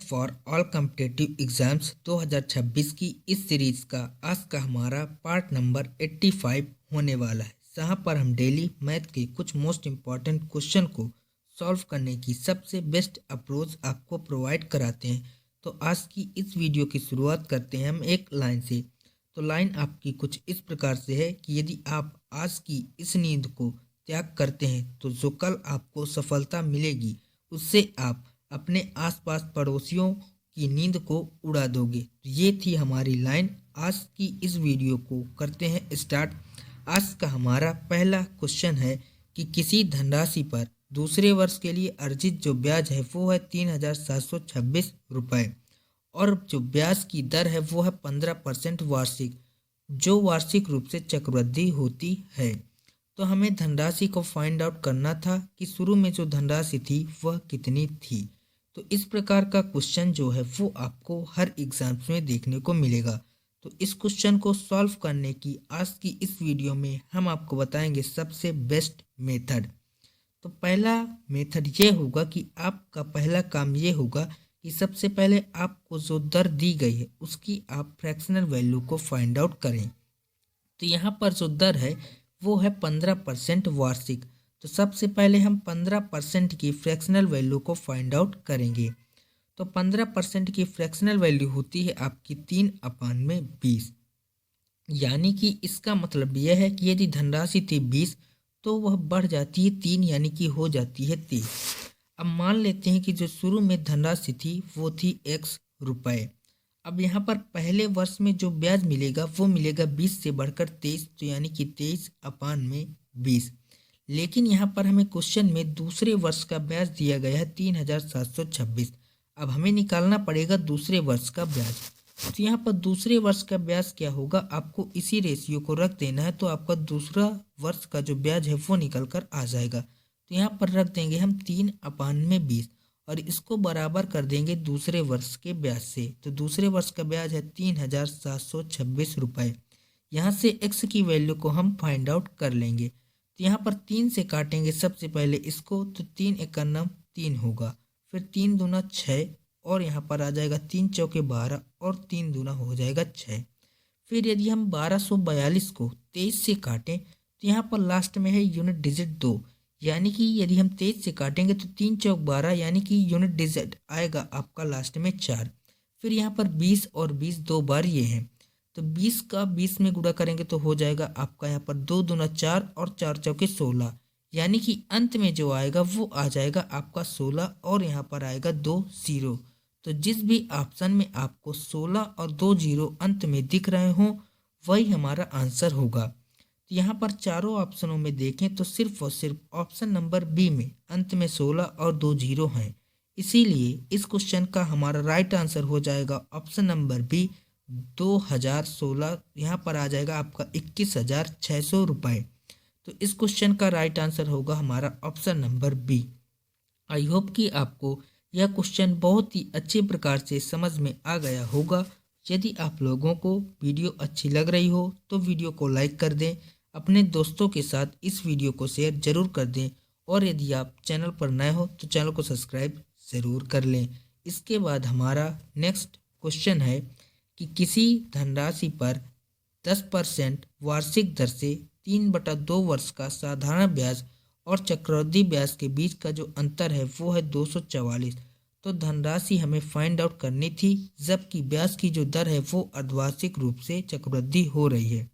For all competitive exams 2026 की इस series का आज का हमारा पार्ट नंबर 85 होने वाला है, जहां पर हम डेली मैथ के कुछ मोस्ट इम्पॉर्टेंट क्वेश्चन को सॉल्व करने की सबसे बेस्ट अप्रोच आपको प्रोवाइड कराते हैं। तो आज की इस वीडियो की शुरुआत करते हैं हम एक लाइन से। तो लाइन आपकी कुछ इस प्रकार से है कि यदि आप आज की इस नींद को त्याग करते हैं तो जो कल आपको सफलता मिलेगी उससे आप अपने आसपास पड़ोसियों की नींद को उड़ा दोगे। तो ये थी हमारी लाइन। आज की इस वीडियो को करते हैं स्टार्ट। आज का हमारा पहला क्वेश्चन है कि किसी धनराशि पर दूसरे वर्ष के लिए अर्जित जो ब्याज है वो है 3,726 रुपये और जो ब्याज की दर है वो है 15% वार्षिक, जो वार्षिक रूप से चक्रवृद्धि होती है। तो हमें धनराशि को फाइंड आउट करना था कि शुरू में जो धनराशि थी वह कितनी थी। तो इस प्रकार का क्वेश्चन जो है वो आपको हर एग्जाम्स में देखने को मिलेगा। तो इस क्वेश्चन को सॉल्व करने की आज की इस वीडियो में हम आपको बताएंगे सबसे बेस्ट मेथड। तो पहला मेथड ये होगा कि आपका पहला काम ये होगा कि सबसे पहले आपको जो दर दी गई है उसकी आप फ्रैक्शनल वैल्यू को फाइंड आउट करें। तो यहाँ पर जो दर है वो है 15% वार्षिक। तो सबसे पहले हम 15% की फ्रैक्शनल वैल्यू को फाइंड आउट करेंगे। तो 15% की फ्रैक्शनल वैल्यू होती है आपकी 3/20, यानी कि इसका मतलब यह है कि यदि धनराशि थी 20 तो वह बढ़ जाती है 3, यानी कि हो जाती है 23। अब मान लेते हैं कि जो शुरू में धनराशि थी वो थी x रुपये। अब यहाँ पर पहले वर्ष में जो ब्याज मिलेगा वो मिलेगा 20 से बढ़कर 23, तो यानी कि 23/20। लेकिन यहाँ पर हमें क्वेश्चन में दूसरे वर्ष का ब्याज दिया गया है 3,726। अब हमें निकालना पड़ेगा दूसरे वर्ष का ब्याज। तो यहाँ पर दूसरे वर्ष का ब्याज क्या होगा, आपको इसी रेशियो को रख देना है तो आपका दूसरा वर्ष का जो ब्याज है वो निकल कर आ जाएगा। तो यहाँ पर रख देंगे हम 3/20 और इसको बराबर कर देंगे दूसरे वर्ष के ब्याज से। तो दूसरे वर्ष का ब्याज है 3,726 रुपये। यहाँ से x की वैल्यू को हम फाइंड आउट कर लेंगे। तो यहाँ पर 3 से काटेंगे सबसे पहले इसको, तो 3 एकम 3 होगा, फिर 3 दूना 6 और यहाँ पर आ जाएगा 3 चौके 12 और 3 दूना हो जाएगा 6। फिर यदि हम 1242 को 23 से काटें तो यहाँ पर लास्ट में है यूनिट डिजिट 2, यानी कि यदि हम 23 से काटेंगे तो 3 चौक 12, यानी कि यूनिट डिजिट आएगा आपका लास्ट में 4। फिर यहाँ पर 20 और 20 दो बार ये हैं, तो 20 का 20 में गुणा करेंगे तो हो जाएगा आपका यहाँ पर 2 दूना 4 और 4 चौके 16, यानी कि अंत में जो आएगा वो आ जाएगा आपका 16 और यहाँ पर आएगा 2 0। तो जिस भी ऑप्शन में आपको 16 और 2 0 अंत में दिख रहे हों वही हमारा आंसर होगा। तो यहाँ पर चारों ऑप्शनों में देखें तो सिर्फ और सिर्फ ऑप्शन नंबर बी में अंत में 16 और 2 0 हैं, इसीलिए इस क्वेश्चन का हमारा राइट आंसर हो जाएगा ऑप्शन नंबर बी 2016। यहाँ पर आ जाएगा आपका 21,600 रुपये। तो इस क्वेश्चन का राइट आंसर होगा हमारा option number B. I hope कि आपको यह क्वेश्चन बहुत ही अच्छे प्रकार से समझ में आ गया होगा। यदि आप लोगों को वीडियो अच्छी लग रही हो तो वीडियो को लाइक कर दें, अपने दोस्तों के साथ इस वीडियो को शेयर जरूर कर दें और यदि आप चैनल पर नए हो तो चैनल को सब्सक्राइब ज़रूर कर लें। इसके बाद हमारा नेक्स्ट क्वेश्चन है कि किसी धनराशि पर 10% वार्षिक दर से 3/2 वर्ष का साधारण ब्याज और चक्रवृद्धि ब्याज के बीच का जो अंतर है वो है 244। तो धनराशि हमें फाइंड आउट करनी थी, जबकि ब्याज की जो दर है वो अर्धवार्षिक रूप से चक्रवृद्धि हो रही है।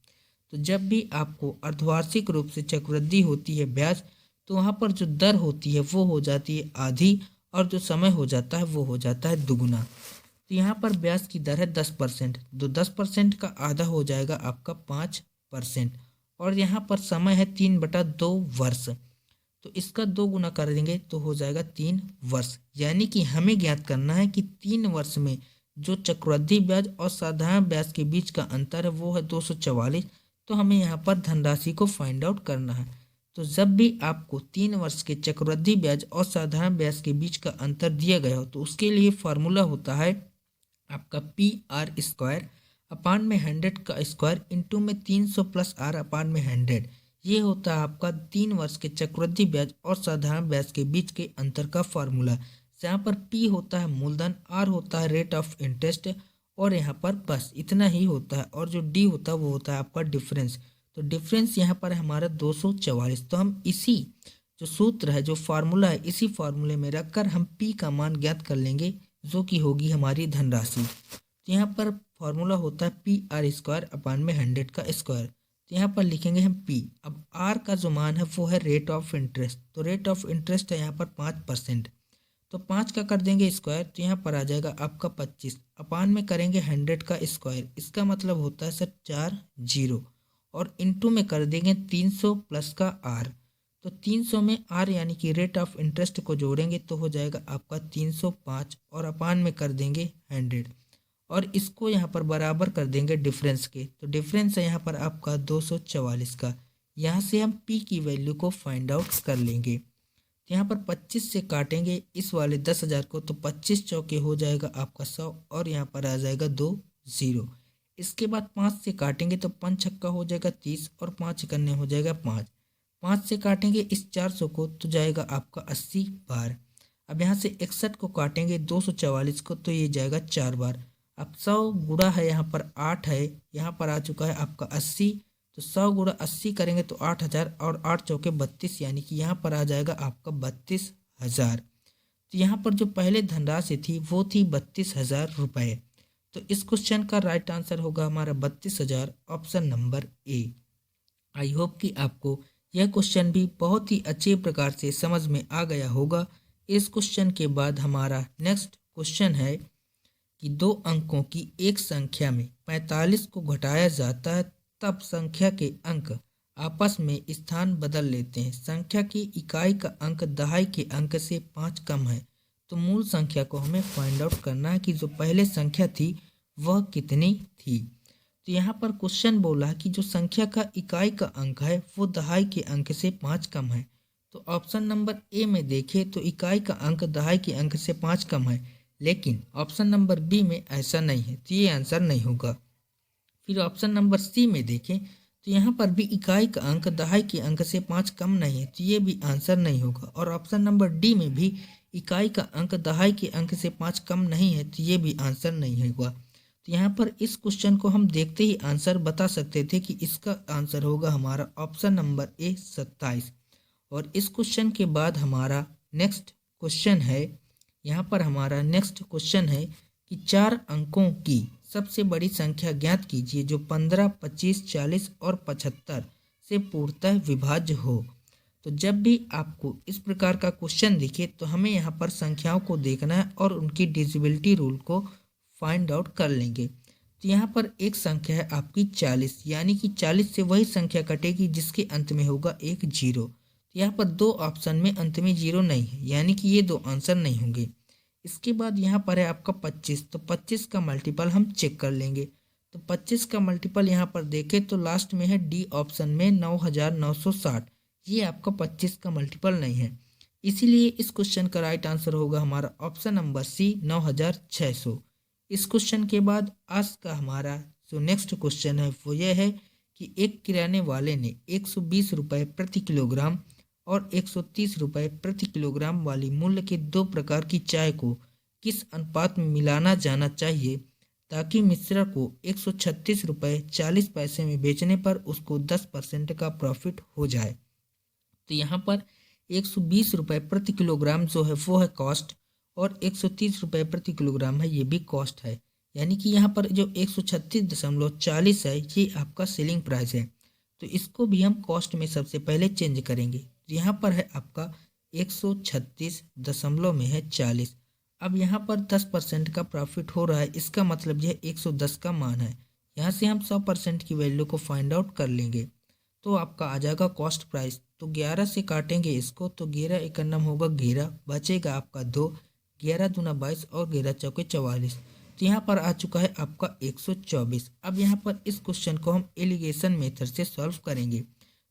तो जब भी आपको अर्धवार्षिक रूप से चक्रवृद्धि होती है ब्याज, तो वहाँ पर जो दर होती है वो हो जाती है आधी और जो समय हो जाता है वो हो जाता है दुगुना। तो यहाँ पर ब्याज की दर है 10%, तो 10% का आधा हो जाएगा आपका 5% और यहाँ पर समय है 3/2 वर्ष, तो इसका 2 गुना कर देंगे तो हो जाएगा 3 वर्ष। यानी कि हमें ज्ञात करना है कि 3 वर्ष में जो चक्रवृद्धि ब्याज और साधारण ब्याज के बीच का अंतर है वो है 244। तो हमें यहाँ पर धनराशि को फाइंड आउट करना है। तो जब भी आपको 3 वर्ष के चक्रवृद्धि ब्याज और साधारण ब्याज के बीच का अंतर दिया गया हो तो उसके लिए फार्मूला होता है आपका PR² अपान में 100 का स्क्वायर इंटू में 300 प्लस R अपान में 100। ये होता है आपका 3 वर्ष के चक्रवृद्धि ब्याज और साधारण ब्याज के बीच के अंतर का फार्मूला। यहाँ पर पी होता है मूलधन, आर होता है रेट ऑफ इंटरेस्ट, और यहाँ पर बस इतना ही होता है। और जो डी होता है वो होता है आपका डिफरेंस। तो डिफरेंस यहाँ पर है हमारा 244। तो हम इसी जो सूत्र है, जो फार्मूला है, इसी फार्मूले में रखकर हम पी का मान ज्ञात कर लेंगे, जो कि होगी हमारी धनराशि। तो यहाँ पर फार्मूला होता है पी आर स्क्वायर अपान में 100 का स्क्वायर। तो यहाँ पर लिखेंगे हम पी। अब आर का जो मान है वो है रेट ऑफ इंटरेस्ट। तो रेट ऑफ इंटरेस्ट है यहाँ पर 5%। तो 5 का कर देंगे स्क्वायर, तो यहाँ पर आ जाएगा आपका 25। अपान में करेंगे 100 का स्क्वायर, इसका मतलब होता है सर 4 जीरो, और इंटू में कर देंगे 300 प्लस का आर। तो 300 में आर यानी कि रेट ऑफ इंटरेस्ट को जोड़ेंगे तो हो जाएगा आपका 305, और अपान में कर देंगे 100, और इसको यहाँ पर बराबर कर देंगे डिफरेंस के। तो डिफरेंस है यहाँ पर आपका 244 का। यहाँ से हम पी की वैल्यू को फाइंड आउट कर लेंगे। यहाँ पर 25 से काटेंगे इस वाले 10,000 को, तो 25 चौके हो जाएगा आपका 100, और यहाँ पर आ जाएगा 2 जीरो। इसके बाद 5 से काटेंगे तो 5 छक्का हो जाएगा 30, और 5 करने हो जाएगा 5। 5 से काटेंगे इस 400 को तो जाएगा आपका 80 बार। अब यहाँ से 61 को काटेंगे 244 को, तो ये जाएगा 4 बार। अब 100 गुणा है यहाँ पर 8 है, यहाँ पर आ चुका है आपका 80। तो 100 गुणा 80 करेंगे तो 8,000, और 8 चौके 32, यानी कि यहाँ पर आ जाएगा आपका 32,000। तो यहाँ पर जो पहले धनराशि थी वो थी 32,000 रुपये। तो इस क्वेश्चन का राइट आंसर होगा हमारा 32,000, option number A. I hope कि आपको यह क्वेश्चन भी बहुत ही अच्छे प्रकार से समझ में आ गया होगा। इस क्वेश्चन के बाद हमारा नेक्स्ट क्वेश्चन है कि 2 अंकों की एक संख्या में 45 को घटाया जाता है, तब संख्या के अंक आपस में स्थान बदल लेते हैं। संख्या की इकाई का अंक दहाई के अंक से 5 कम है। तो मूल संख्या को हमें फाइंड आउट करना है कि जो पहले संख्या थी वह कितनी थी। तो यहाँ पर क्वेश्चन बोला कि जो संख्या का इकाई का अंक है वो दहाई के अंक से 5 कम है। तो ऑप्शन नंबर ए में देखें तो इकाई का अंक दहाई के अंक से 5 कम है, लेकिन ऑप्शन नंबर बी में ऐसा नहीं है, तो ये आंसर नहीं होगा। फिर ऑप्शन नंबर सी में देखें तो यहाँ पर भी इकाई का अंक दहाई के अंक से 5 कम नहीं है, तो ये भी आंसर नहीं होगा। और ऑप्शन नंबर डी में भी इकाई का अंक दहाई के अंक से 5 कम नहीं है, तो ये भी आंसर नहीं होगा। तो यहाँ पर इस क्वेश्चन को हम देखते ही आंसर बता सकते थे कि इसका आंसर होगा हमारा ऑप्शन नंबर ए 27। और इस क्वेश्चन के बाद हमारा नेक्स्ट क्वेश्चन है, यहाँ पर हमारा नेक्स्ट क्वेश्चन है कि 4 अंकों की सबसे बड़ी संख्या ज्ञात कीजिए जो 15, 25, 40 और 75 से पूर्णतः विभाज्य हो। तो जब भी आपको इस प्रकार का क्वेश्चन दिखे तो हमें यहाँ पर संख्याओं को देखना है और उनकी डिविजिबिलिटी रूल को फाइंड आउट कर लेंगे। तो यहाँ पर एक संख्या है आपकी 40, यानी कि 40 से वही संख्या कटेगी जिसके अंत में होगा एक जीरो। तो यहाँ पर 2 ऑप्शन में अंत में जीरो नहीं है, यानी कि ये 2 आंसर नहीं होंगे। इसके बाद यहाँ पर है आपका 25। तो 25 का मल्टीपल हम चेक कर लेंगे। तो 25 का मल्टीपल यहाँ पर देखें तो लास्ट में है डी ऑप्शन में 9,960। ये आपका 25 का मल्टीपल नहीं है, इसीलिए इस क्वेश्चन का राइट आंसर होगा हमारा ऑप्शन नंबर सी 9,600। इस क्वेश्चन के बाद आज का हमारा जो नेक्स्ट क्वेश्चन है वो ये है कि एक किराने वाले ने 120 रुपये प्रति किलोग्राम और 130 रुपये प्रति किलोग्राम वाली मूल्य के 2 प्रकार की चाय को किस अनुपात में मिलाना जाना चाहिए ताकि मिश्रण को 136 रुपये 40 पैसे में बेचने पर उसको 10% का प्रॉफिट हो जाए। तो यहाँ पर 120 रुपये प्रति किलोग्राम जो है वो है कॉस्ट, और 130 रुपये प्रति किलोग्राम है ये भी कॉस्ट है, यानी कि यहाँ पर जो 136.40 है ये आपका सेलिंग प्राइस है। तो इसको भी हम कॉस्ट में सबसे पहले चेंज करेंगे। तो यहाँ पर है आपका 136.40। अब यहाँ पर 10% का प्रॉफिट हो रहा है, इसका मतलब यह 110 का मान है। यहाँ से हम 100% की वैल्यू को फाइंड आउट कर लेंगे तो आपका आ जाएगा कॉस्ट प्राइस। तो 11 से काटेंगे इसको तो 11 एकन्नम होगा 11, बचेगा आपका 2, 11 दूना 22 और 11 चौके 44। तो यहाँ पर आ चुका है आपका 124। अब यहाँ पर इस क्वेश्चन को हम एलिगेशन मेथड से सॉल्व करेंगे। तो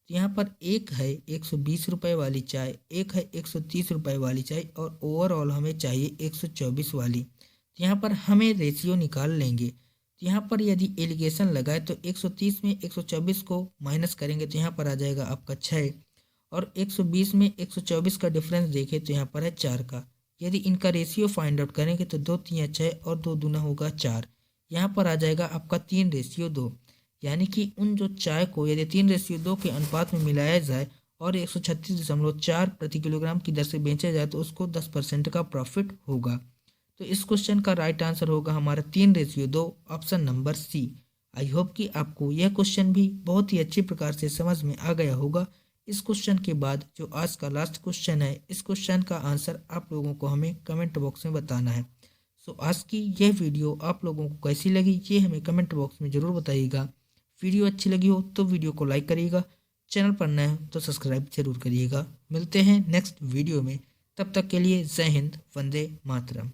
यहाँ पर एक है 120 रुपये वाली चाय, एक है 130 रुपये वाली चाय, और ओवरऑल हमें चाहिए 124 वाली। तो यहाँ पर हमें रेशियो निकाल लेंगे। तो यहाँ पर यदि एलिगेशन लगाए तो 130 में 124 को माइनस करेंगे तो यहाँ पर आ जाएगा आपका 6, और 120 में 124 का डिफरेंस देखें तो यहाँ पर है 4 का। यदि इनका रेशियो फाइंड आउट करेंगे तो 2 3 6 और 2 दूना होगा 4। यहाँ पर आ जाएगा आपका 3:2, यानी कि उन जो चाय को यदि 3:2 के अनुपात में मिलाया जाए और 136.4 प्रति किलोग्राम की दर से बेचा जाए तो उसको 10% का प्रॉफिट होगा। तो इस क्वेश्चन का राइट आंसर होगा हमारा 3:2, option number C. I hope कि आपको यह क्वेश्चन भी बहुत ही अच्छी प्रकार से समझ में आ गया होगा। इस क्वेश्चन के बाद जो आज का लास्ट क्वेश्चन है, इस क्वेश्चन का आंसर आप लोगों को हमें कमेंट बॉक्स में बताना है। सो आज की यह वीडियो आप लोगों को कैसी लगी ये हमें कमेंट बॉक्स में ज़रूर बताइएगा। वीडियो अच्छी लगी हो तो वीडियो को लाइक करिएगा, चैनल पर नए हो तो सब्सक्राइब जरूर करिएगा। मिलते हैं नेक्स्ट वीडियो में, तब तक के लिए जय हिंद, वंदे मातरम।